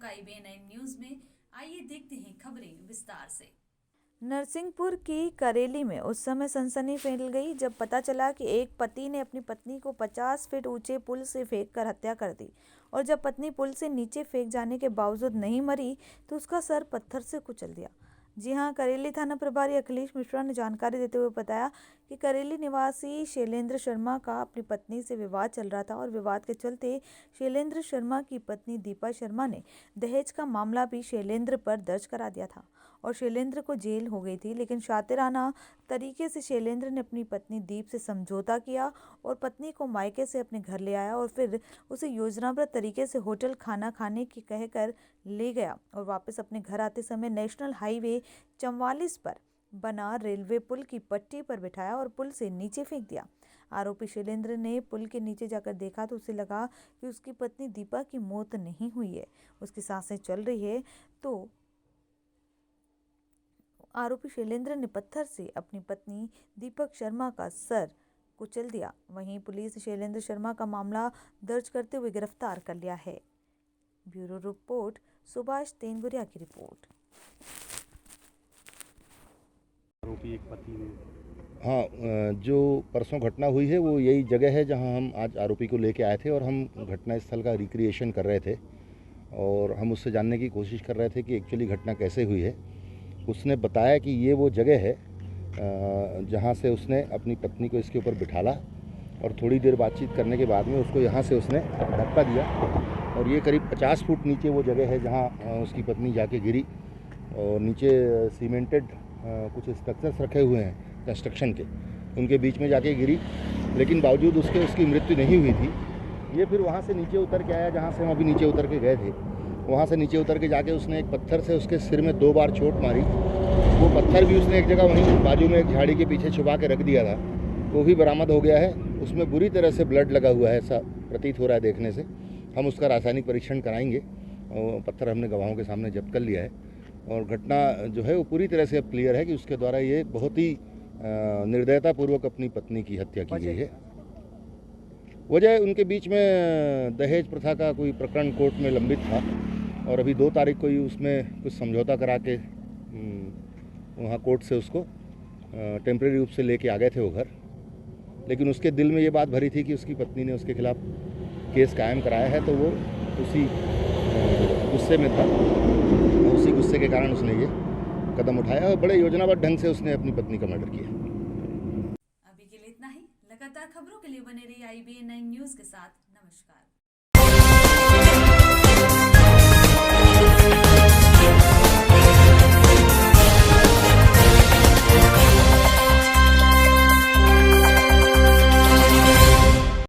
आपका IBN news में। आइए देखते हैं खबरें विस्तार से। नरसिंहपुर की करेली में उस समय सनसनी फैल गई जब पता चला कि एक पति ने अपनी पत्नी को 50 फीट ऊंचे पुल से फेंककर हत्या कर दी और जब पत्नी पुल से नीचे फेंक जाने के बावजूद नहीं मरी तो उसका सर पत्थर से कुचल दिया। जी हां, करेली थाना प्रभारी अखिलेश मिश्रा ने जानकारी देते हुए बताया कि करेली निवासी शैलेंद्र शर्मा का अपनी पत्नी से विवाद चल रहा था और विवाद के चलते शैलेंद्र शर्मा की पत्नी दीपा शर्मा ने दहेज का मामला भी शैलेंद्र पर दर्ज करा दिया था और शैलेंद्र को जेल हो गई थी। लेकिन शातिराना तरीके से शैलेंद्र ने अपनी पत्नी दीप से समझौता किया और पत्नी को मायके से अपने घर ले आया और फिर उसे योजनाबद्ध तरीके से होटल खाना खाने की कहकर ले गया और वापस अपने घर आते समय नेशनल हाईवे 44 पर बना रेलवे पुल की पट्टी पर बिठाया और पुल से नीचे फेंक दिया। आरोपी शैलेंद्र ने पुल के नीचे जाकर देखा तो उसे लगा कि उसकी पत्नी दीपा की मौत नहीं हुई है, उसकी सांसें चल रही है। तो आरोपी शैलेंद्र ने पत्थर से अपनी पत्नी दीपक शर्मा का सर कुचल दिया। वहीं पुलिस शैलेंद्र शर्मा का मामला दर्ज करते हुए गिरफ्तार कर लिया है। ब्यूरो रिपोर्ट, सुभाष तेंदुरिया की रिपोर्ट। आरोपी एक पति ने जो परसों घटना हुई है वो यही जगह है जहां हम आज आरोपी को लेके आए थे और हम घटना स्थल का रिक्रिएशन कर रहे थे और हम उससे जानने की कोशिश कर रहे थे कि एक्चुअली घटना कैसे हुई है। उसने बताया कि ये वो जगह है जहां से उसने अपनी पत्नी को इसके ऊपर बिठाला और थोड़ी देर बातचीत करने के बाद में उसको यहाँ से उसने धक्का दिया और ये करीब 50 फुट नीचे वो जगह है जहाँ उसकी पत्नी जाके गिरी और नीचे सीमेंटेड कुछ स्ट्रक्चर्स रखे हुए हैं कंस्ट्रक्शन के, उनके बीच में जाके गिरी, लेकिन बावजूद उसके उसकी मृत्यु नहीं हुई थी। ये फिर वहाँ से नीचे उतर के आया जहाँ से हम अभी नीचे उतर के गए थे। वहाँ से नीचे उतर के जाके उसने एक पत्थर से उसके सिर में 2 बार चोट मारी। वो पत्थर भी उसने एक जगह वहीं बाजू में एक झाड़ी के पीछे छुपा के रख दिया था, वो भी बरामद हो गया है। उसमें बुरी तरह से ब्लड लगा हुआ है, ऐसा प्रतीत हो रहा है देखने से। हम उसका रासायनिक परीक्षण कराएंगे और पत्थर हमने गवाहों के सामने जब्त कर लिया है और घटना जो है वो पूरी तरह से अब क्लियर है कि उसके द्वारा ये बहुत ही निर्दयतापूर्वक अपनी पत्नी की हत्या की गई है। वजह उनके बीच में दहेज प्रथा का कोई प्रकरण कोर्ट में लंबित था और अभी 2 तारीख को ही उसमें कुछ समझौता करा के वहाँ कोर्ट से उसको टेम्परेरी रूप से लेके आ गए थे वो घर। लेकिन उसके दिल में ये बात भरी थी कि उसकी पत्नी ने उसके खिलाफ केस कायम कराया है, तो वो उसी गुस्से में था, उसी गुस्से के कारण उसने ये कदम उठाया और बड़े योजनाबद्ध ढंग से उसने अपनी पत्नी का मर्डर किया। अभी के लिए इतना ही। लगातार खबरों के लिए बने रहिए IBN न्यूज के साथ। नमस्कार।